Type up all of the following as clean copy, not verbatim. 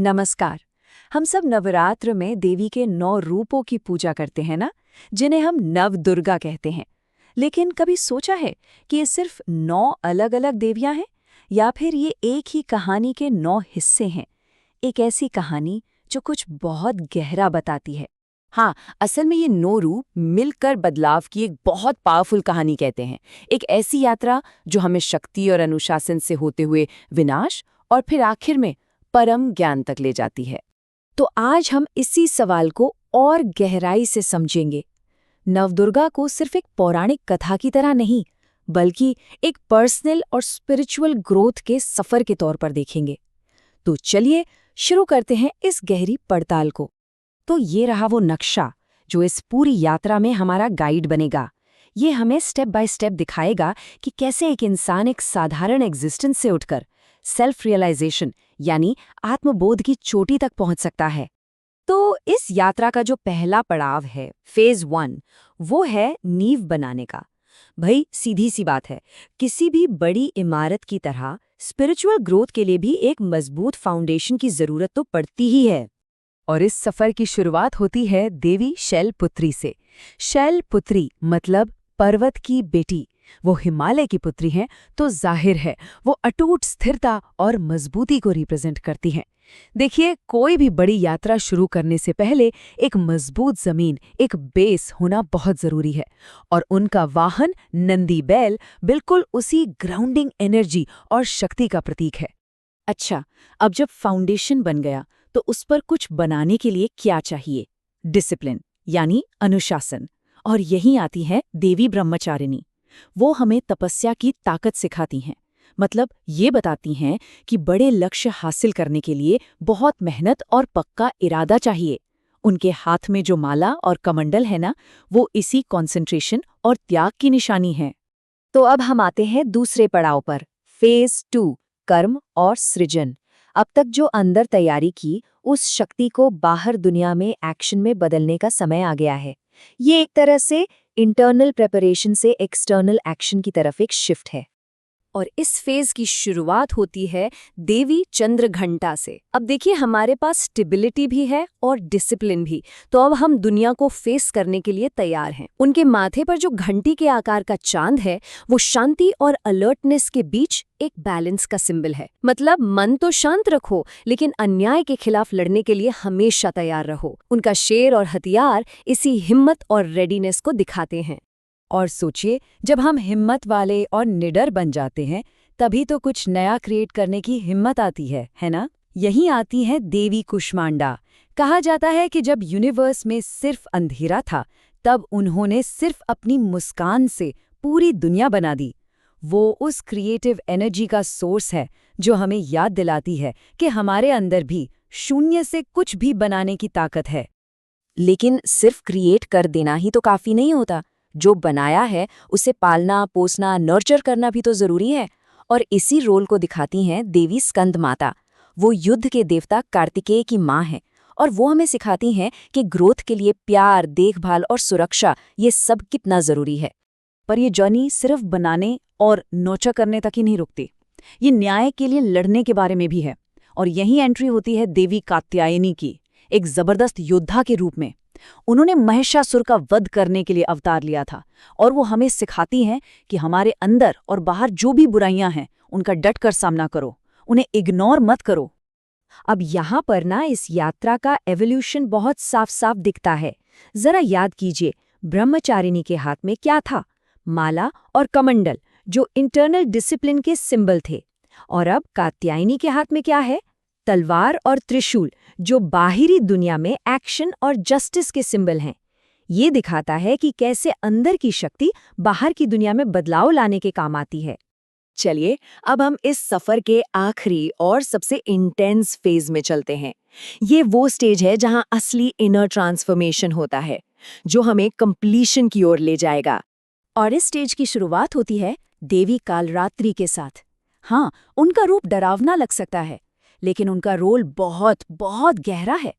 नमस्कार। हम सब नवरात्र में देवी के 9 रूपों की पूजा करते हैं ना, जिन्हें हम नव दुर्गा कहते हैं। लेकिन कभी सोचा है कि ये सिर्फ 9 अलग-अलग देवियां हैं या फिर ये एक ही कहानी के 9 हिस्से हैं? एक ऐसी कहानी जो कुछ बहुत गहरा बताती है। हाँ, असल में ये 9 रूप मिलकर बदलाव की एक बहुत पावरफुल कहानी कहते हैं। एक ऐसी यात्रा जो हमें शक्ति और अनुशासन से होते हुए विनाश और फिर आखिर में परम ज्ञान तक ले जाती है। तो आज हम इसी सवाल को और गहराई से समझेंगे। नवदुर्गा को सिर्फ एक पौराणिक कथा की तरह नहीं, बल्कि एक पर्सनल और स्पिरिचुअल ग्रोथ के सफर के तौर पर देखेंगे। तो चलिए शुरू करते हैं इस गहरी पड़ताल को। तो ये रहा वो नक्शा जो इस पूरी यात्रा में हमारा गाइड बनेगा। ये हमें स्टेप बाय स्टेप दिखाएगा कि कैसे एक इंसान एक साधारण एग्जिस्टेंस से उठकर सेल्फ रियलाइजेशन यानी आत्मबोध की चोटी तक पहुंच सकता है। तो इस यात्रा का जो पहला पड़ाव है, फेज 1, वो है नींव बनाने का। भाई सीधी सी बात है, किसी भी बड़ी इमारत की तरह स्पिरिचुअल ग्रोथ के लिए भी एक मजबूत फाउंडेशन की जरूरत तो पड़ती ही है। और इस सफर की शुरुआत होती है देवी शैलपुत्री से। शैलपुत्री मतलब पर्वत की बेटी। वो हिमालय की पुत्री हैं, तो जाहिर है वो अटूट स्थिरता और मजबूती को रिप्रेजेंट करती हैं। देखिए, कोई भी बड़ी यात्रा शुरू करने से पहले एक मजबूत जमीन, एक बेस होना बहुत जरूरी है। और उनका वाहन नंदी बैल बिल्कुल उसी ग्राउंडिंग एनर्जी और शक्ति का प्रतीक है। अच्छा, अब जब फाउंडेशन बन गया तो उस पर कुछ बनाने के लिए क्या चाहिए? डिसिप्लिन यानी अनुशासन। और यहीं आती है देवी ब्रह्मचारिणी। वो हमें तपस्या की ताकत सिखाती हैं। मतलब ये बताती हैं कि बड़े लक्ष्य हासिल करने के लिए बहुत मेहनत और पक्का इरादा चाहिए। उनके हाथ में जो माला और कमंडल है ना, वो इसी कंसंट्रेशन और त्याग की निशानी है। तो अब हम आते हैं दूसरे पड़ाव पर, फेज 2, कर्म और सृजन। अब तक जो अंदर तैयारी की, उस शक्ति को बाहर दुनिया में एक्शन में बदलने का समय आ गया है। ये एक तरह से इंटरनल प्रिपरेशन से एक्सटर्नल एक्शन की तरफ एक शिफ्ट है। और इस फेज की शुरुआत होती है देवी चंद्रघंटा से। अब देखिए, हमारे पास स्टेबिलिटी भी है और डिसिप्लिन भी, तो अब हम दुनिया को फेस करने के लिए तैयार हैं। उनके माथे पर जो घंटी के आकार का चांद है, वो शांति और अलर्टनेस के बीच एक बैलेंस का सिंबल है। मतलब मन तो शांत रखो, लेकिन अन्याय के खिलाफ लड़ने के लिए हमेशा तैयार रहो। उनका शेर और हथियार इसी हिम्मत और रेडीनेस को दिखाते हैं। और सोचिए, जब हम हिम्मत वाले और निडर बन जाते हैं, तभी तो कुछ नया क्रिएट करने की हिम्मत आती है ना? यहीं आती है देवी कुष्मांडा। कहा जाता है कि जब यूनिवर्स में सिर्फ अंधेरा था, तब उन्होंने सिर्फ अपनी मुस्कान से पूरी दुनिया बना दी। वो उस क्रिएटिव एनर्जी का सोर्स है जो हमें याद दिलाती है कि हमारे अंदर भी शून्य से कुछ भी बनाने की ताकत है। लेकिन सिर्फ क्रिएट कर देना ही तो काफी नहीं होता। जो बनाया है उसे पालना, पोसना, नर्चर करना भी तो जरूरी है। और इसी रोल को दिखाती हैं देवी स्कंद माता। वो युद्ध के देवता कार्तिकेय की माँ है, और वो हमें सिखाती हैं कि ग्रोथ के लिए प्यार, देखभाल और सुरक्षा, ये सब कितना जरूरी है। पर ये जर्नी सिर्फ बनाने और नर्चर करने तक ही नहीं रुकती। ये न्याय के लिए लड़ने के बारे में भी है। और यही एंट्री होती है देवी कात्यायनी की, एक जबरदस्त योद्धा के रूप में। उन्होंने महिषासुर का वध करने के लिए अवतार लिया था, और वो हमें सिखाती हैं कि हमारे अंदर और बाहर जो भी बुराइयां हैं, उनका डटकर सामना करो, उन्हें इग्नोर मत करो। अब यहाँ पर ना इस यात्रा का एवोल्यूशन बहुत साफ साफ दिखता है। जरा याद कीजिए, ब्रह्मचारिणी के हाथ में क्या था? माला और कमंडल, जो इंटरनल डिसिप्लिन के सिंबल थे। और अब कात्यायनी के हाथ में क्या है? तलवार और त्रिशूल, जो बाहरी दुनिया में एक्शन और जस्टिस के सिंबल हैं। ये दिखाता है कि कैसे अंदर की शक्ति बाहर की दुनिया में बदलाव लाने के काम आती है। चलिए, अब हम इस सफर के आखिरी और सबसे इंटेंस फेज में चलते हैं। ये वो स्टेज है जहां असली इनर ट्रांसफॉर्मेशन होता है, जो हमें कंप्लीशन की ओर ले जाएगा। और इस स्टेज की शुरुआत होती है देवी कालरात्रि के साथ। हाँ, उनका रूप डरावना लग सकता है, लेकिन उनका रोल बहुत बहुत गहरा है।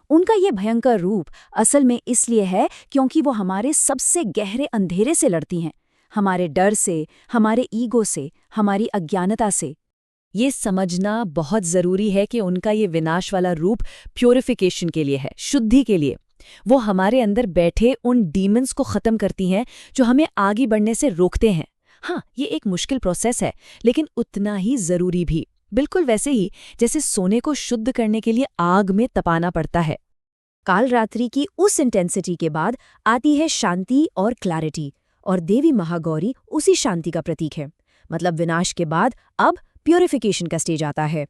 उनका ये भयंकर रूप असल में इसलिए है क्योंकि वो हमारे सबसे गहरे अंधेरे से लड़ती हैं, हमारे डर से, हमारे ईगो से, हमारी अज्ञानता से। ये समझना बहुत जरूरी है कि उनका ये विनाश वाला रूप प्योरिफिकेशन के लिए है, शुद्धि के लिए। वो हमारे अंदर बैठे उन डीमंस को खत्म करती हैं जो हमें आगे बढ़ने से रोकते हैं। हाँ, ये एक मुश्किल प्रोसेस है, लेकिन उतना ही जरूरी भी। बिल्कुल वैसे ही जैसे सोने को शुद्ध करने के लिए आग में तपाना पड़ता है। काल रात्रि की उस इंटेंसिटी के बाद आती है शांति और क्लैरिटी, और देवी महागौरी उसी शांति का प्रतीक है। मतलब विनाश के बाद अब प्योरिफिकेशन का स्टेज आता है।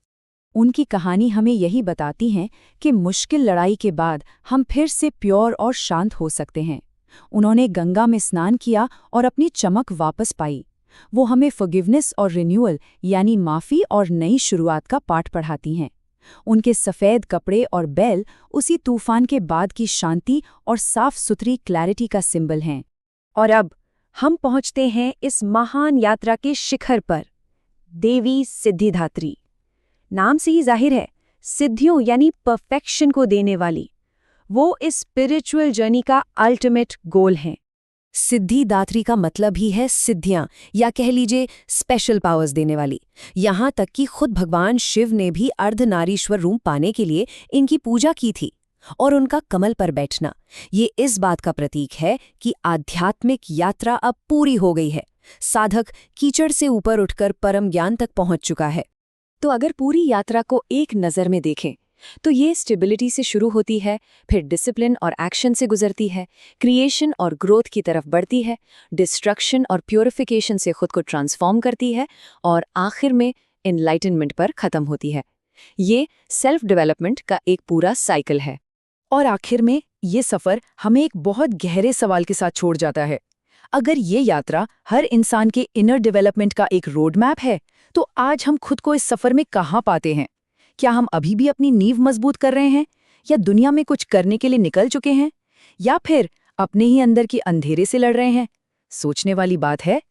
उनकी कहानी हमें यही बताती है कि मुश्किल लड़ाई के बाद हम फिर से प्योर और शांत हो सकते हैं। उन्होंने गंगा में स्नान किया और अपनी चमक वापस पाई। वो हमें फॉरगिवनेस और रिन्यूअल यानी माफ़ी और नई शुरुआत का पाठ पढ़ाती हैं। उनके सफ़ेद कपड़े और बैल उसी तूफान के बाद की शांति और साफ सुथरी क्लैरिटी का सिंबल हैं। और अब हम पहुंचते हैं इस महान यात्रा के शिखर पर, देवी सिद्धिदात्री। नाम से ही जाहिर है, सिद्धियों यानी परफेक्शन को देने वाली। वो इस स्पिरिचुअल जर्नी का अल्टीमेट गोल हैं। सिद्धिदात्री का मतलब ही है सिद्धियां, या कह लीजिए स्पेशल पावर्स देने वाली। यहाँ तक कि खुद भगवान शिव ने भी अर्धनारीश्वर रूप पाने के लिए इनकी पूजा की थी। और उनका कमल पर बैठना ये इस बात का प्रतीक है कि आध्यात्मिक यात्रा अब पूरी हो गई है। साधक कीचड़ से ऊपर उठकर परम ज्ञान तक पहुंच चुका है। तो अगर पूरी यात्रा को एक नज़र में देखें तो ये स्टेबिलिटी से शुरू होती है, फिर डिसिप्लिन और एक्शन से गुजरती है, क्रिएशन और ग्रोथ की तरफ बढ़ती है, डिस्ट्रक्शन और प्योरिफिकेशन से खुद को ट्रांसफॉर्म करती है, और आखिर में एनलाइटनमेंट पर खत्म होती है। ये सेल्फ डेवलपमेंट का एक पूरा साइकिल है। और आखिर में ये सफ़र हमें एक बहुत गहरे सवाल के साथ छोड़ जाता है। अगर ये यात्रा हर इंसान के इनर डेवलपमेंट का एक रोड मैप है, तो आज हम खुद को इस सफ़र में कहाँ पाते हैं? क्या हम अभी भी अपनी नींव मजबूत कर रहे हैं, या दुनिया में कुछ करने के लिए निकल चुके हैं, या फिर अपने ही अंदर के अंधेरे से लड़ रहे हैं? सोचने वाली बात है।